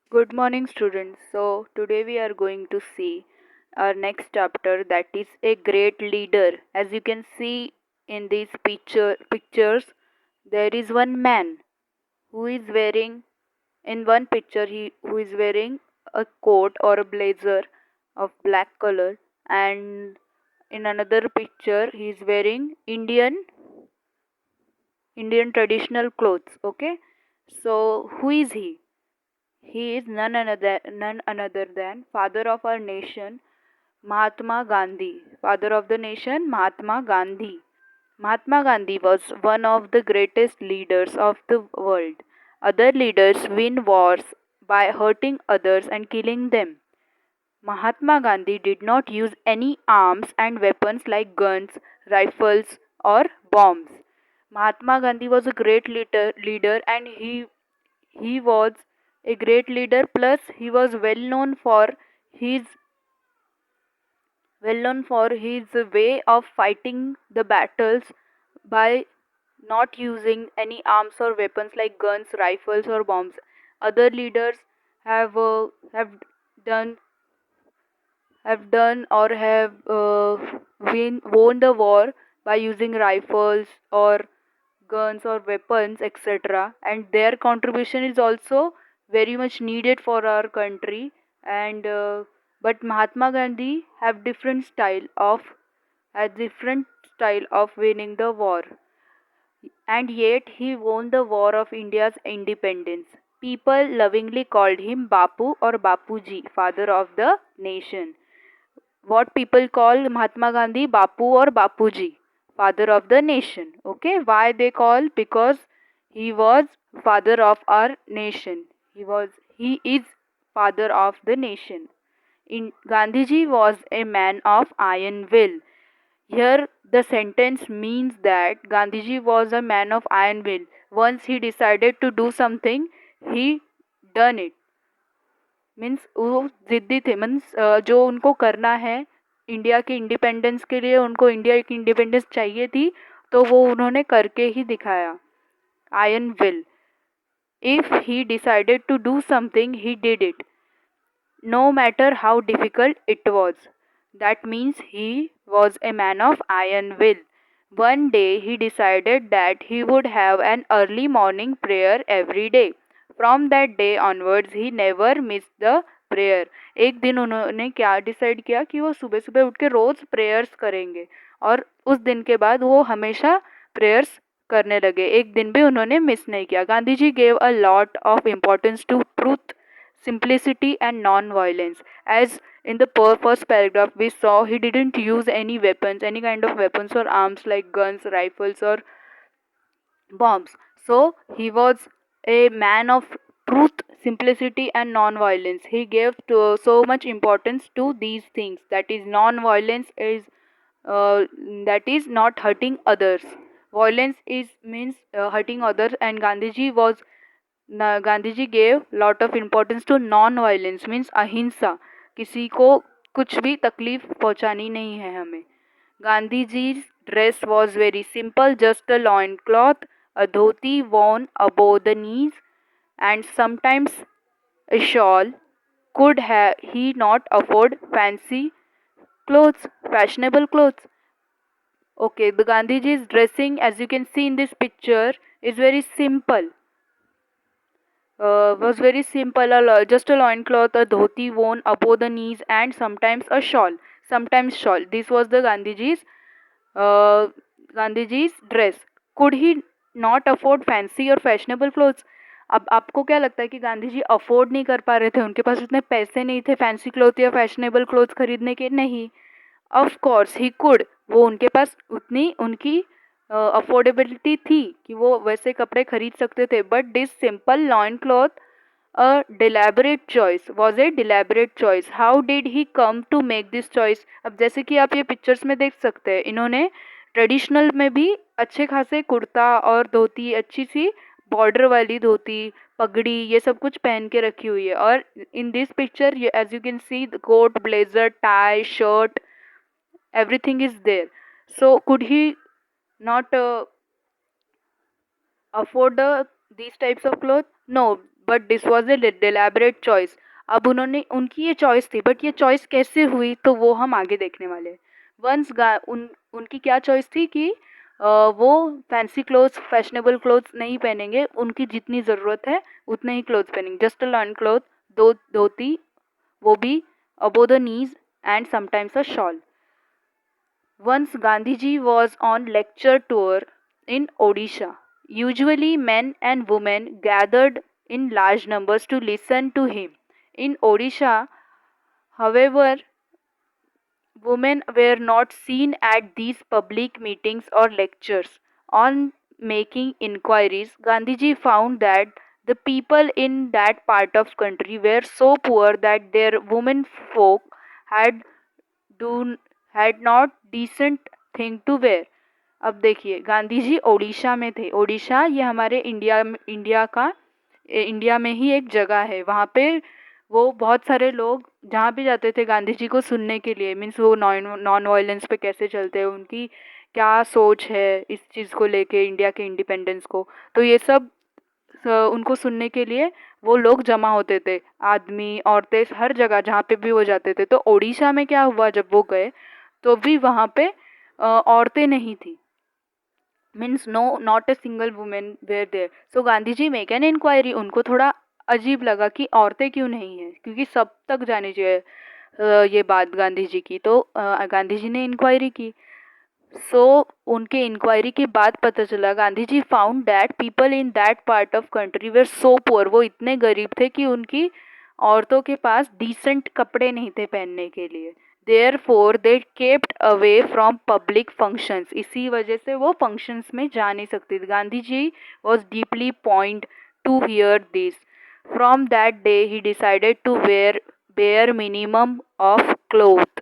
Good morning, students. So, today we are going to see our next chapter, that is a great leader. As you can see in these pictures, there is one man who is wearing, in one picture, he who is wearing a coat or a blazer of black color, and in another picture, he is wearing Indian traditional clothes. Okay, so who is he? He is none other than father of our nation, Mahatma Gandhi. Father of the nation, Mahatma Gandhi. Mahatma Gandhi was one of the greatest leaders of the world. Other leaders win wars by hurting others and killing them. Mahatma Gandhi did not use any arms and weapons like guns, rifles, or bombs. Mahatma Gandhi was a great leader, and he was a great leader, plus he was his well known for his way of fighting the battles by not using any arms or weapons like guns, rifles, or bombs. Other leaders have done or have won the war by using rifles or guns or weapons, etc. And their contribution is also very much needed for our country. And but Mahatma Gandhi had different style of winning the war, and yet he won the war of India's independence. People lovingly called him Bapu or Bapuji, father of the nation. What people call Mahatma Gandhi Bapu or Bapuji, father of the nation. Okay, why they call? Because he was father of our nation. He is father of the nation. Gandhiji was a man of iron will. Here, the sentence means that Gandhiji was a man of iron will. Once he decided to do something, he done it. Means वो जिद्दी थे, means जो उनको करना है India के independence के लिए, उनको इंडिया की इंडिपेंडेंस चाहिए थी, तो वो उन्होंने करके ही दिखाया. Iron will. If he decided to do something, he did it, no matter how difficult it was. That means he was a man of iron will. One day he decided that he would have an early morning prayer every day. From that day onwards he never missed the prayer. एक दिन उन्होंने क्या decide किया कि वो सुबह सुबह उठ के रोज प्रेयर्स करेंगे, और उस दिन के बाद वो हमेशा प्रेयर्स करने लगे. एक दिन भी उन्होंने मिस नहीं किया. Gandhi ji gave a lot of importance to truth, simplicity, and non-violence. As in the first paragraph we saw, he didn't use any kind of weapons or arms like guns, rifles, or bombs. So he was a man of truth, simplicity, and non-violence. He gave so much importance to these things. That is, non-violence is uh, that is not hurting others. Violence is means hurting others, and Gandhi ji gave lot of importance to non violence, means ahimsa. किसी को कुछ भी तकलीफ पहुंचानी नहीं है हमें. Gandhi ji dress was very simple, just a loin cloth, a dhoti worn above the knees, and sometimes a shawl. Could he not afford fashionable clothes? Okay, the Gandhiji's dressing, as you can see in this picture, is very simple. Was very simple, just a loincloth, a dhoti worn above the knees, and sometimes a shawl. Sometimes shawl. This was the uh, Gandhiji's dress. Could he not afford fancy or fashionable clothes? अब आपको क्या लगता है कि Gandhi ji afford नहीं कर पा रहे थे? उनके पास उतने पैसे नहीं थे फैंसी क्लोथ या फैशनेबल क्लोथ्स खरीदने के? नहीं. Of course he could. वो उनके पास उतनी उनकी अफोर्डेबिलिटी थी कि वो वैसे कपड़े खरीद सकते थे. But this simple loin cloth a deliberate choice was a deliberate choice. How did he come to make this choice? अब जैसे कि आप ये पिक्चर्स में देख सकते हैं, इन्होंने ट्रेडिशनल में भी अच्छे खासे कुर्ता और धोती, अच्छी सी बॉर्डर वाली धोती, पगड़ी, ये सब कुछ पहन के रखी हुई है. और in this picture as you can see, the coat, blazer, tie, shirt, everything is there. So could he not afford these types of clothes? No, but this was a deliberate choice. अब उन्होंने उनकी ये choice थी, but ये choice कैसे हुई तो वो हम आगे देखने वाले हैं. वंस उनकी क्या चॉइस थी कि वो फैंसी क्लोथ्स, फैशनेबल क्लोथ्स नहीं पहनेंगे, उनकी जितनी ज़रूरत है उतने ही क्लोथ्स पहनेंगे. जस्ट अ लॉन क्लोथ, दो धोती, वो भी above the knees, and sometimes a shawl. Once Gandhiji was on lecture tour in Odisha. Usually men and women gathered in large numbers to listen to him. In Odisha, however, women were not seen at these public meetings or lectures. On making inquiries, Gandhiji found that the people in that part of country were so poor that their women folk had do had not decent thing to wear. अब देखिए, गांधी जी ओडिशा में थे. ओडिशा ये हमारे India में ही एक जगह है. वहाँ पे वो बहुत सारे लोग जहाँ भी जाते थे गांधी जी को सुनने के लिए, मीन्स वो नॉन वायलेंस पे कैसे चलते हैं, उनकी क्या सोच है इस चीज़ को लेके, इंडिया के इंडिपेंडेंस को, तो ये सब उनको सुनने के लिए वो लोग जमा होते थे. आदमी, औरतें, हर जगह जहाँ पे भी वो जाते थे. तो ओडिशा में क्या हुआ, जब वो गए तो भी वहाँ पे औरतें नहीं थी. Means no, not a single women were there. So Gandhi ji make an inquiry. उनको थोड़ा अजीब लगा कि औरतें क्यों नहीं हैं, क्योंकि सब तक जानी चाहिए ये बात गांधी जी की. तो गांधी जी ने इंक्वायरी की. सो उनके इंक्वायरी के बाद पता चला, Gandhi ji found that people in that part of country were so poor. वो इतने गरीब थे कि उनकी औरतों के पास डिसेंट कपड़े नहीं थे पहनने के लिए. Therefore they kept away from public functions. इसी वजह से वो फंक्शंस में जा नहीं सकती थी. Gandhi ji was deeply point to hear this. From that day he decided to wear bare minimum of cloth,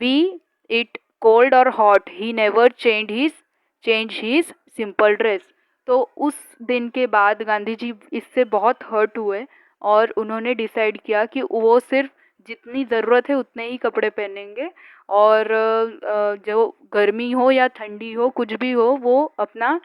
be it cold or hot. He never changed his simple dress. तो उस दिन के बाद गांधी जी इससे बहुत हर्ट हुए और उन्होंने डिसाइड किया कि वो सिर्फ जितनी ज़रूरत है उतने ही कपड़े पहनेंगे, और जो गर्मी हो या ठंडी हो, कुछ भी हो, वो अपना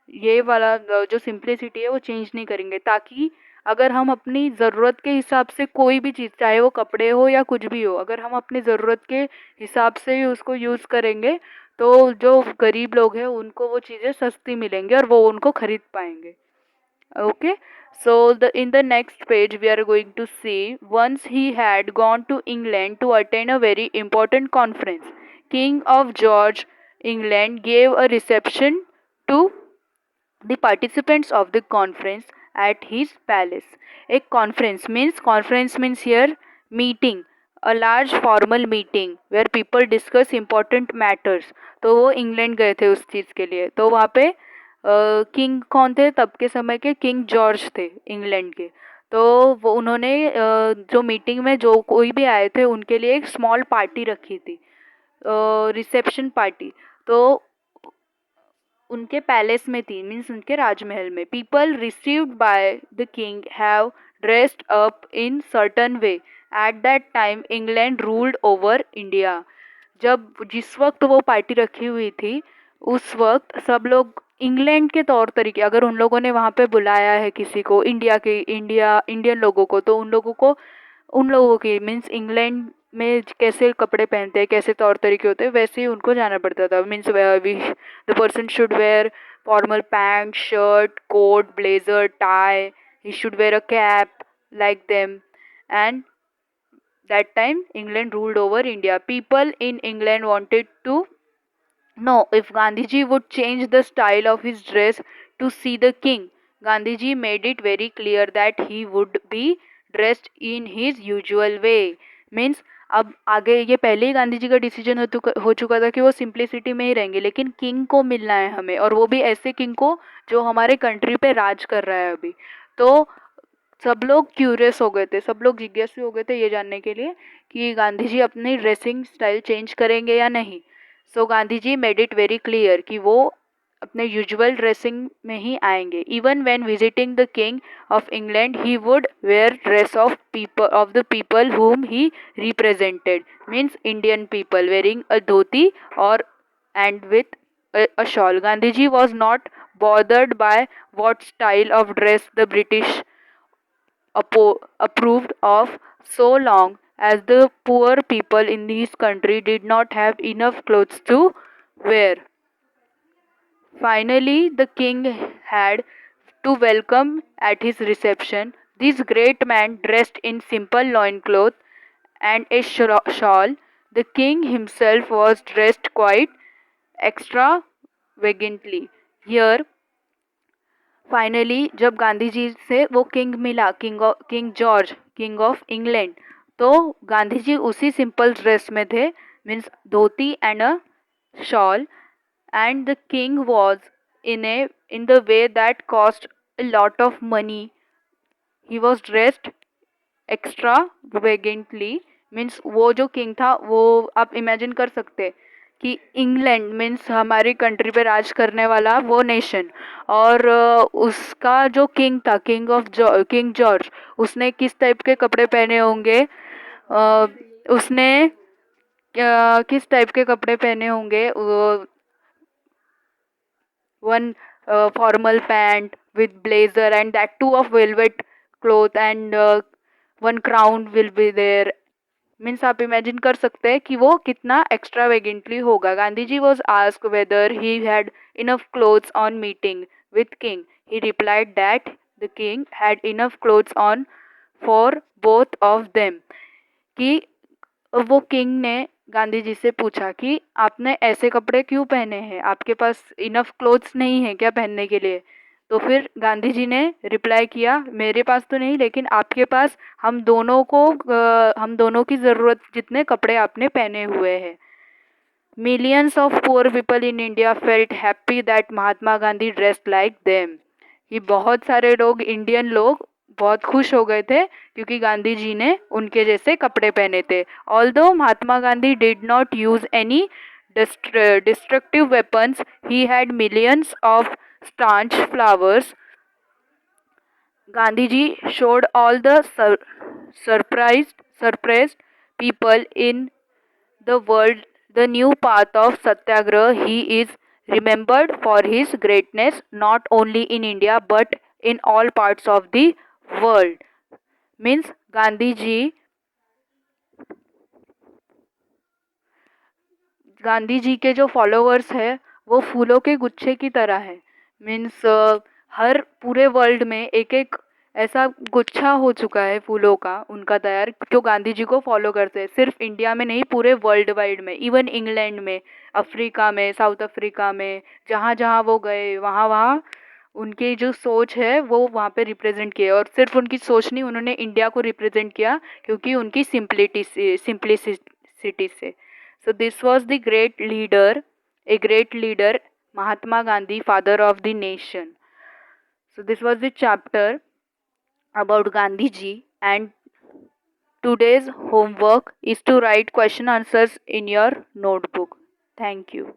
ये वाला जो सिंप्लिसिटी है वो चेंज नहीं करेंगे, ताकि अगर हम अपनी ज़रूरत के हिसाब से कोई भी चीज़, चाहे वो कपड़े हो या कुछ भी हो, अगर हम अपनी ज़रूरत के हिसाब से ही उसको यूज़ करेंगे तो जो गरीब लोग हैं उनको वो चीज़ें सस्ती मिलेंगी और वो उनको खरीद पाएंगे. Okay. So in the next page we are going to see, once he had gone to England to attend a very important conference. King of George England gave a reception to the participants of the conference at his palace. A conference means here meeting, a large formal meeting where people discuss important matters. तो वो England गए थे उस चीज़ के लिए. तो वहाँ पे किंग कौन थे तब के समय के? किंग जॉर्ज थे इंग्लैंड के. तो वो उन्होंने जो मीटिंग में जो कोई भी आए थे उनके लिए एक स्मॉल पार्टी रखी थी, रिसेप्शन पार्टी. तो उनके पैलेस में थी, मीन्स उनके राजमहल में. People received by the king have dressed up in certain way. At that time England ruled over India. जिस वक्त वो पार्टी रखी हुई थी उस वक्त सब लोग इंग्लैंड के तौर तरीके, अगर उन लोगों ने वहाँ पे बुलाया है किसी को, इंडियन लोगों को, तो उन लोगों की मीन्स इंग्लैंड में कैसे कपड़े पहनते हैं, कैसे तौर तरीके होते हैं, वैसे ही उनको जाना पड़ता था. Means the person should wear formal pant, shirt, coat, blazer, tie. He should wear a cap like them. And that time England ruled over India. People in England wanted to know if Gandhiji would change the style of his dress to see the king. Gandhiji made it very clear that he would be dressed in his usual way. Means अब आगे ये पहले ही गांधी जी का decision हो चुका था कि वो सिंप्लिसिटी में ही रहेंगे, लेकिन किंग को मिलना है हमें, और वो भी ऐसे किंग को जो हमारे कंट्री पे राज कर रहा है अभी. तो सब लोग क्यूरियस हो गए थे, सब लोग जिज्ञासु हो गए थे ये जानने के लिए कि गांधी जी अपनी ड्रेसिंग स्टाइल चेंज करेंगे या नहीं. सो गांधी जी मेड इट वेरी क्लियर कि वो अपने यूजुअल ड्रेसिंग में ही आएंगे. Even when visiting the king of England he would wear dress of the people whom he represented, means Indian people, wearing a dhoti or and with a shawl. Gandhi ji was not bothered by what style of dress the British approved of so long as the poor people in his country did not have enough clothes to wear. Finally, the king had to welcome at his reception this great man dressed in simple loincloth and a shawl. The king himself was dressed quite extravagantly. Here, finally जब गांधी जी से वो king मिला, king George, king of England, तो गांधी जी उसी simple dress में थे, means dhoti and a shawl, and the king was in the way that cost a lot of money. He was dressed extravagantly, means वो जो king था वो आप imagine कर सकते कि इंग्लैंड मीन्स हमारी कंट्री पे राज करने वाला वो नेशन, और उसका जो किंग था, किंग जॉर्ज, उसने किस टाइप के कपड़े पहने होंगे, उसने किस टाइप के कपड़े पहने होंगे, one formal pant with blazer and that too of velvet cloth, and one crown will be there. Means आप इमेजिन कर सकते हैं कि वो कितना एक्स्ट्रावेगेंटली होगा. Gandhi ji was asked whether he had enough clothes on meeting with king. He replied that the king had enough clothes on for both of them. कि वो किंग ने गांधी जी से पूछा कि आपने ऐसे कपड़े क्यों पहने हैं, आपके पास इनफ क्लोथ्स नहीं है क्या पहनने के लिए. तो फिर गांधी जी ने रिप्लाई किया, मेरे पास तो नहीं, लेकिन आपके पास हम दोनों की ज़रूरत जितने कपड़े आपने पहने हुए हैं. Millions of poor people in India felt happy that Mahatma Gandhi dressed like them. कि बहुत सारे लोग, इंडियन लोग बहुत खुश हो गए थे क्योंकि गांधी जी ने उनके जैसे कपड़े पहने थे. Although Mahatma Gandhi did not use any destructive weapons, he had millions of staunch flowers. Gandhi ji showed all the surprised people in the world the new path of satyagraha. He is remembered for his greatness not only in India but in all parts of the world. Means Gandhi ji के जो followers है वो फूलों के गुच्छे की तरह है. मीन्स हर पूरे वर्ल्ड में एक एक ऐसा गुच्छा हो चुका है फूलों का उनका तैयार, जो गांधी जी को फॉलो करते हैं. सिर्फ इंडिया में नहीं, पूरे वर्ल्ड वाइड में, इवन इंग्लैंड में, अफ्रीका में, साउथ अफ्रीका में, जहाँ जहाँ वो गए वहाँ वहाँ उनकी जो सोच है वो वहाँ पे रिप्रेजेंट किए. और सिर्फ उनकी सोच नहीं, उन्होंने इंडिया को रिप्रेजेंट किया क्योंकि उनकी सिंप्लिसिटी से. So this was the a great leader, Mahatma Gandhi, father of the nation. So this was the chapter about Gandhi ji, and today's homework is to write question answers in your notebook. Thank you.